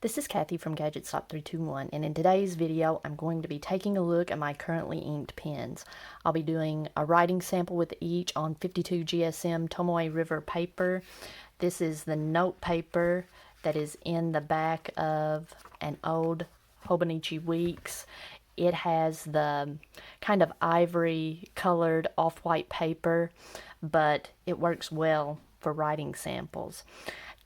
This is Kathy from GadgetStop321, and in today's video I'm going to be taking a look at my currently inked pens. I'll be doing a writing sample with each on 52 GSM Tomoe River paper. This is the note paper that is in the back of an old Hobonichi Weeks. It has the kind of ivory colored off-white paper, but it works well for writing samples.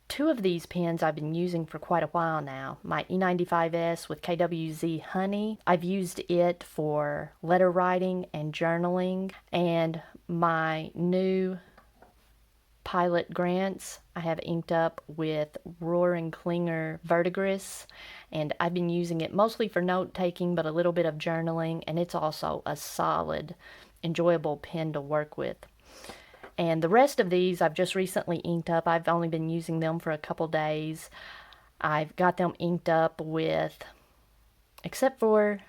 Two of these pens I've been using for quite a while now. My E95S with KWZ Honey. I've used it for letter writing and journaling. And my new Pilot Grants I have inked up with Rohr and Klinger Verdigris. And I've been using it mostly for note taking, but a little bit of journaling. And it's also a solid, enjoyable pen to work with. And the rest of these I've just recently inked up. I've only been using them for a couple days. I've got them inked up with, except for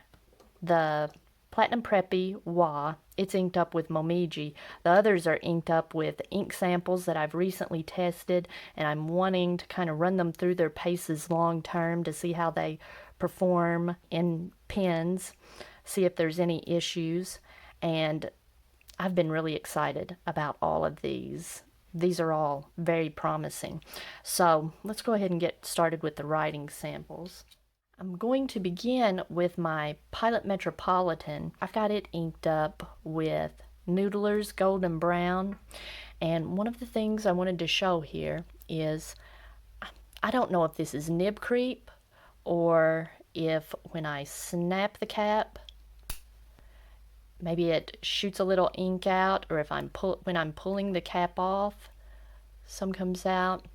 the Platinum Preppy Wa, it's inked up with Momiji. The others are inked up with ink samples that I've recently tested, and I'm wanting to kind of run them through their paces long term to see how they perform in pens, see if there's any issues. And I've been really excited about all of these. These are all very promising. So let's go ahead and get started with the writing samples. I'm going to begin with my Pilot Metropolitan. I've got it inked up with Noodler's Golden Brown. And one of the things I wanted to show here is, I don't know if this is nib creep or if when I snap the cap, maybe it shoots a little ink out, or if when I'm pulling the cap off, some comes out.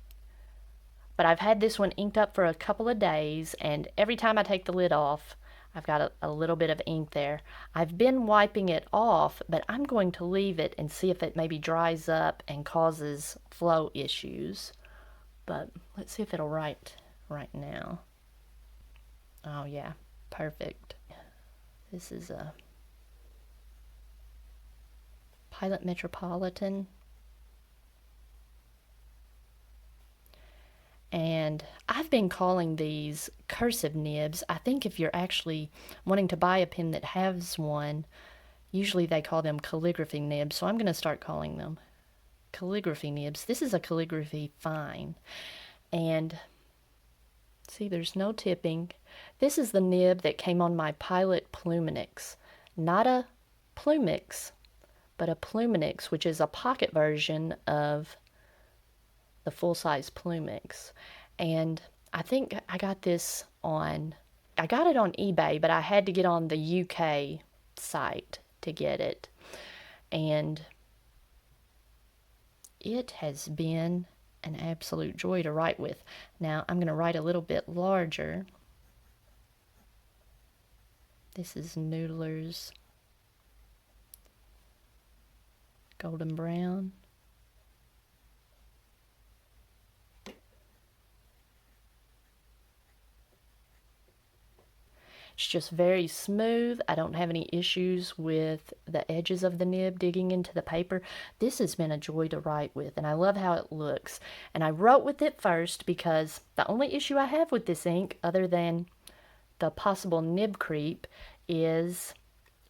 But I've had this one inked up for a couple of days, and every time I take the lid off, I've got a little bit of ink there. I've been wiping it off, but I'm going to leave it and see if it maybe dries up and causes flow issues. But let's see if it'll write right now. Oh yeah, perfect. This is a Pilot Metropolitan, and I've been calling these cursive nibs. I think if you're actually wanting to buy a pen that has one, usually they call them calligraphy nibs, so I'm going to start calling them calligraphy nibs. This is a calligraphy fine, and see, there's no tipping. This is the nib that came on my Pilot Pluminix, not a Plumix, but a Pluminix, which is a pocket version of the full-size Plumix. And I think I got this on, I got it on eBay, but I had to get on the UK site to get it. And it has been an absolute joy to write with. Now I'm going to write a little bit larger. This is Noodler's Golden Brown. It's just very smooth. I don't have any issues with the edges of the nib digging into the paper. This has been a joy to write with, and I love how it looks. And I wrote with it first because the only issue I have with this ink, other than the possible nib creep, is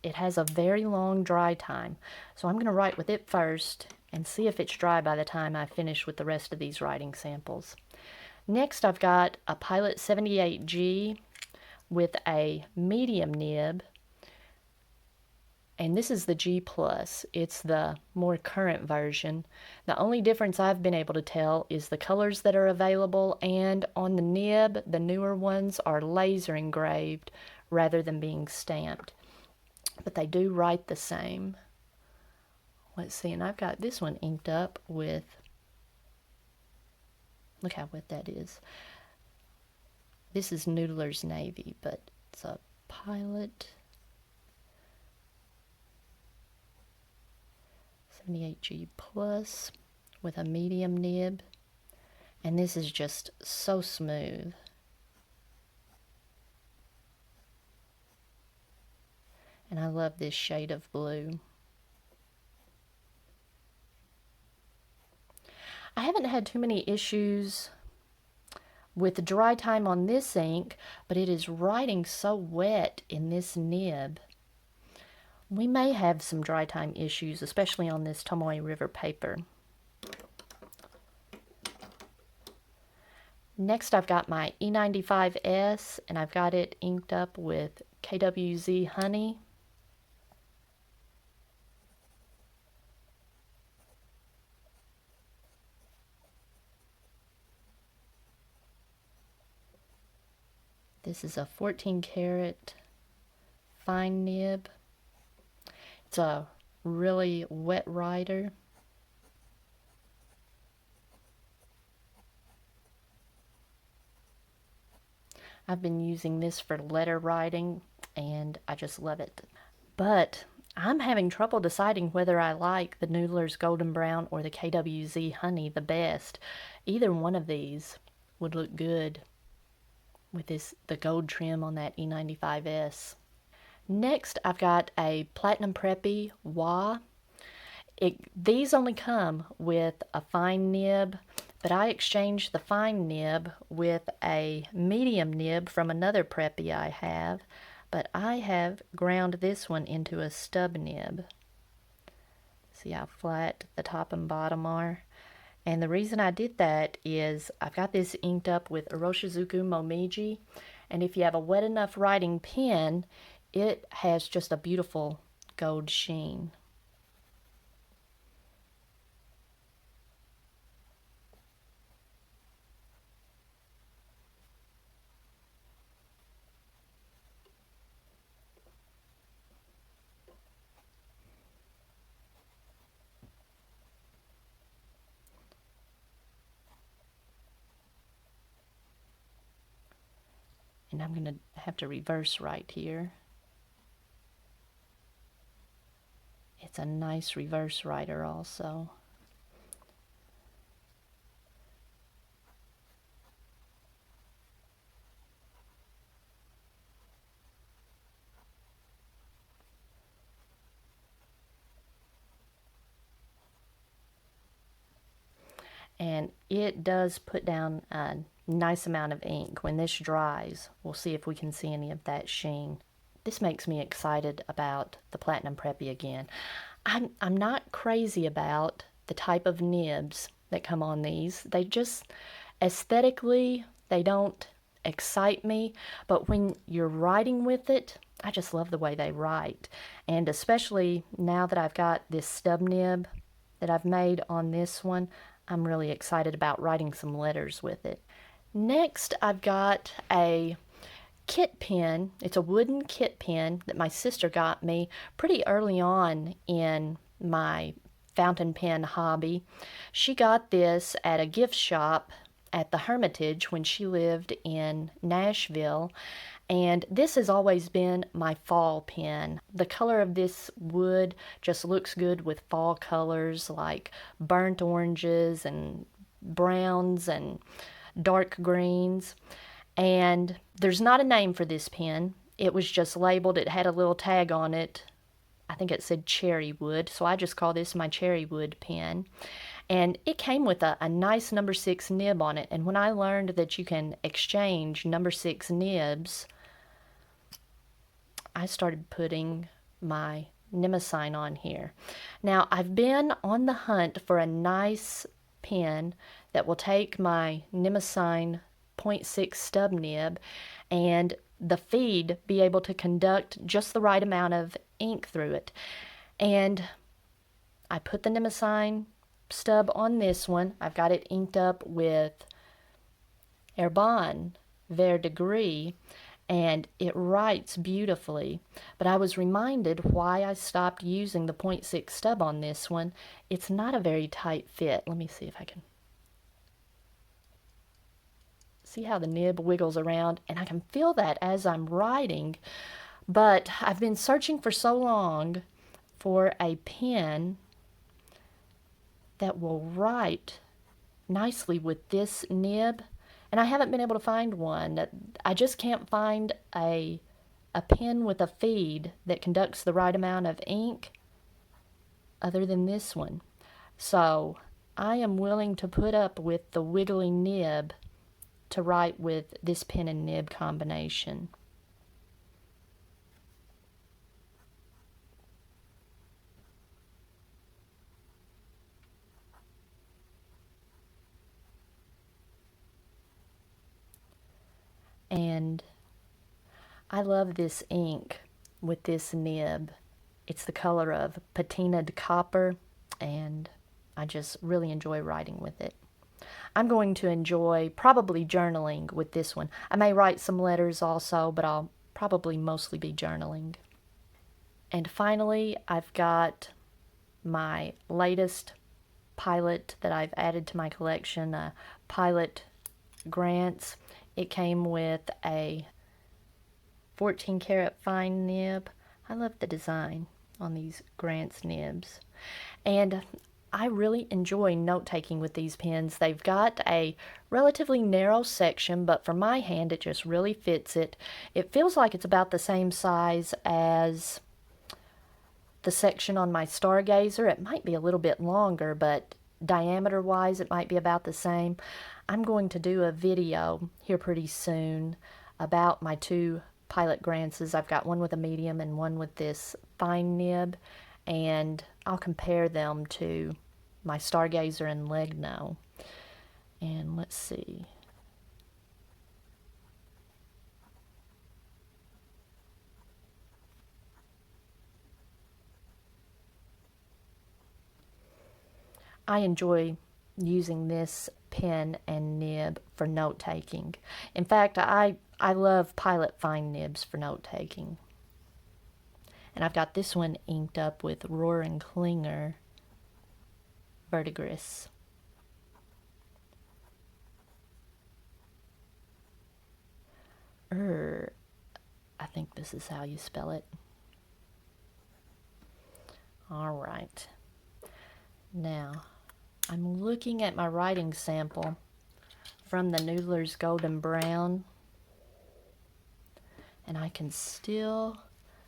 it has a very long dry time. So I'm going to write with it first and see if it's dry by the time I finish with the rest of these writing samples. Next, I've got a Pilot 78G with a medium nib, and this is the G+. It's the more current version. The only difference I've been able to tell is the colors that are available, and on the nib, the newer ones are laser engraved rather than being stamped. But they do write the same. Let's see, and I've got this one inked up with, look how wet that is. This is Noodler's Navy, but it's a Pilot 78G Plus with a medium nib. And this is just so smooth. And I love this shade of blue. I haven't had too many issues with dry time on this ink, but it is writing so wet in this nib. We may have some dry time issues, especially on this Tomoe River paper. Next, I've got my E95S, and I've got it inked up with KWZ Honey. This is a 14 karat fine nib. It's a really wet writer. I've been using this for letter writing and I just love it. But I'm having trouble deciding whether I like the Noodler's Golden Brown or the KWZ Honey the best. Either one of these would look good with the gold trim on that E95S. Next, I've got a Platinum Preppy Wah. These only come with a fine nib, but I exchanged the fine nib with a medium nib from another Preppy I have, but I have ground this one into a stub nib. See how flat the top and bottom are? And the reason I did that is I've got this inked up with Iroshizuku Momiji, and if you have a wet enough writing pen, it has just a beautiful gold sheen. And I'm going to have to reverse right here. It's a nice reverse writer also. And it does put down a nice amount of ink. When this dries, we'll see if we can see any of that sheen. This makes me excited about the Platinum Preppy again. I'm not crazy about the type of nibs that come on these. They just, aesthetically, they don't excite me, but when you're writing with it, I just love the way they write. And especially now that I've got this stub nib that I've made on this one, I'm really excited about writing some letters with it. Next, I've got a kit pen. It's a wooden kit pen that my sister got me pretty early on in my fountain pen hobby. She got this at a gift shop at the Hermitage when she lived in Nashville, and this has always been my fall pen. The color of this wood just looks good with fall colors like burnt oranges and browns and dark greens. And there's not a name for this pen. It was just labeled, it had a little tag on it. I think it said cherry wood, so I just call this my cherry wood pen. And it came with a nice number 6 nib on it. And when I learned that you can exchange number 6 nibs, I started putting my Nemesign on here. Now, I've been on the hunt for a nice pen that will take my Nemesign 0.6 stub nib and the feed be able to conduct just the right amount of ink through it. And I put the Nemesign stub on this one. I've got it inked up with Herbin Vert Gris, and it writes beautifully. But I was reminded why I stopped using the 0.6 stub on this one. It's not a very tight fit. Let me see if I can see how the nib wiggles around, and I can feel that as I'm writing. But I've been searching for so long for a pen that will write nicely with this nib, and I haven't been able to find one. I just can't find a pen with a feed that conducts the right amount of ink other than this one. So I am willing to put up with the wiggly nib to write with this pen and nib combination. And I love this ink with this nib. It's the color of patinaed copper, and I just really enjoy writing with it. I'm going to enjoy probably journaling with this one. I may write some letters also, but I'll probably mostly be journaling. And finally, I've got my latest Pilot that I've added to my collection, Pilot Grants. It came with a 14 karat fine nib. I love the design on these Grants nibs. And I really enjoy note-taking with these pens. They've got a relatively narrow section, but for my hand it just really fits it. It feels like it's about the same size as the section on my Stargazer. It might be a little bit longer, but diameter-wise it might be about the same. I'm going to do a video here pretty soon about my two Pilot Grantses. I've got one with a medium and one with this fine nib, and I'll compare them to my Stargazer and Legno. And let's see. I enjoy using this pen and nib for note-taking. In fact, I love Pilot fine nibs for note-taking. And I've got this one inked up with Rohr and Klinger Verdigris. I think this is how you spell it. All right. Now, I'm looking at my writing sample from the Noodler's Golden Brown, and I can still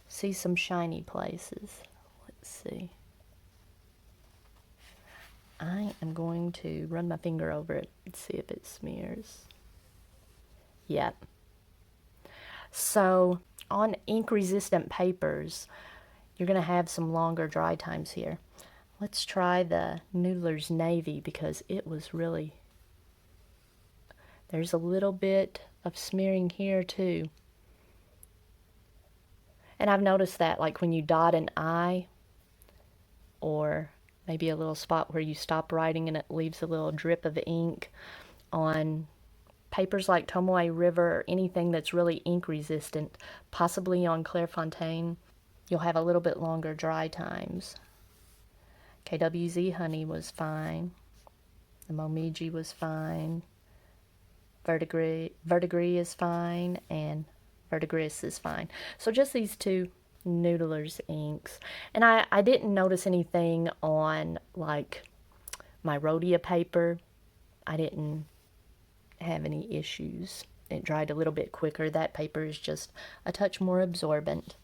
see some shiny places. Let's see. I am going to run my finger over it and see if it smears. Yep. So, on ink-resistant papers, you're going to have some longer dry times here. Let's try the Noodler's Navy because it was really... There's a little bit of smearing here too. And I've noticed that, like when you dot an I, or maybe a little spot where you stop writing and it leaves a little drip of ink on papers like Tomoe River or anything that's really ink resistant, possibly on Clairefontaine, you'll have a little bit longer dry times. KWZ Honey was fine. The Momiji was fine. Verdigris is fine, and Verdigris is fine. So just these two Noodler's inks. And I didn't notice anything on like my Rhodia paper. I didn't have any issues. It dried a little bit quicker. That paper is just a touch more absorbent.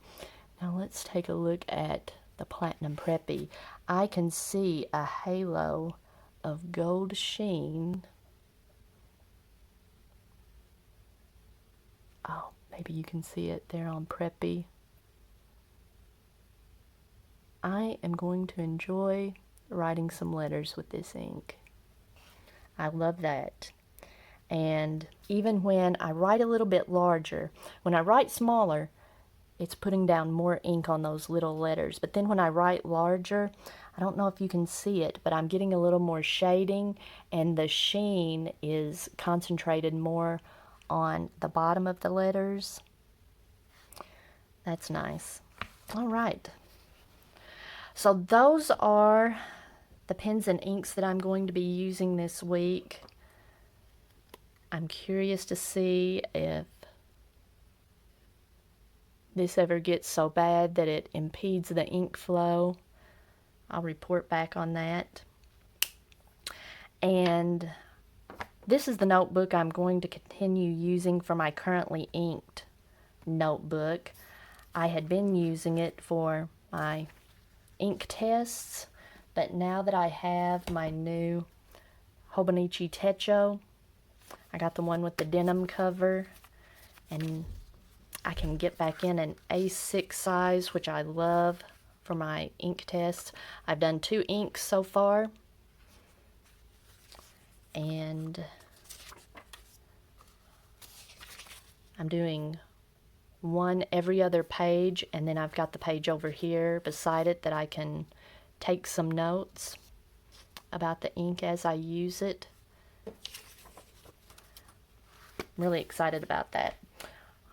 Now let's take a look at the Platinum Preppy. I can see a halo of gold sheen. Oh, maybe you can see it there on Preppy. I am going to enjoy writing some letters with this ink. I love that. And even when I write a little bit larger, when I write smaller, it's putting down more ink on those little letters. But then when I write larger, I don't know if you can see it, but I'm getting a little more shading, and the sheen is concentrated more on the bottom of the letters. That's nice. All right. So those are the pens and inks that I'm going to be using this week. I'm curious to see if this ever gets so bad that it impedes the ink flow. I'll report back on that. And this is the notebook I'm going to continue using for my currently inked notebook. I had been using it for my ink tests, but now that I have my new Hobonichi Techo, I got the one with the denim cover, and I can get back in an A6 size, which I love for my ink tests. I've done 2 inks so far, and I'm doing one every other page, and then I've got the page over here beside it that I can take some notes about the ink as I use it. I'm really excited about that.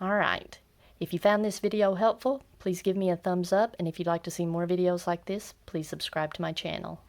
Alright, if you found this video helpful, please give me a thumbs up, and if you'd like to see more videos like this, please subscribe to my channel.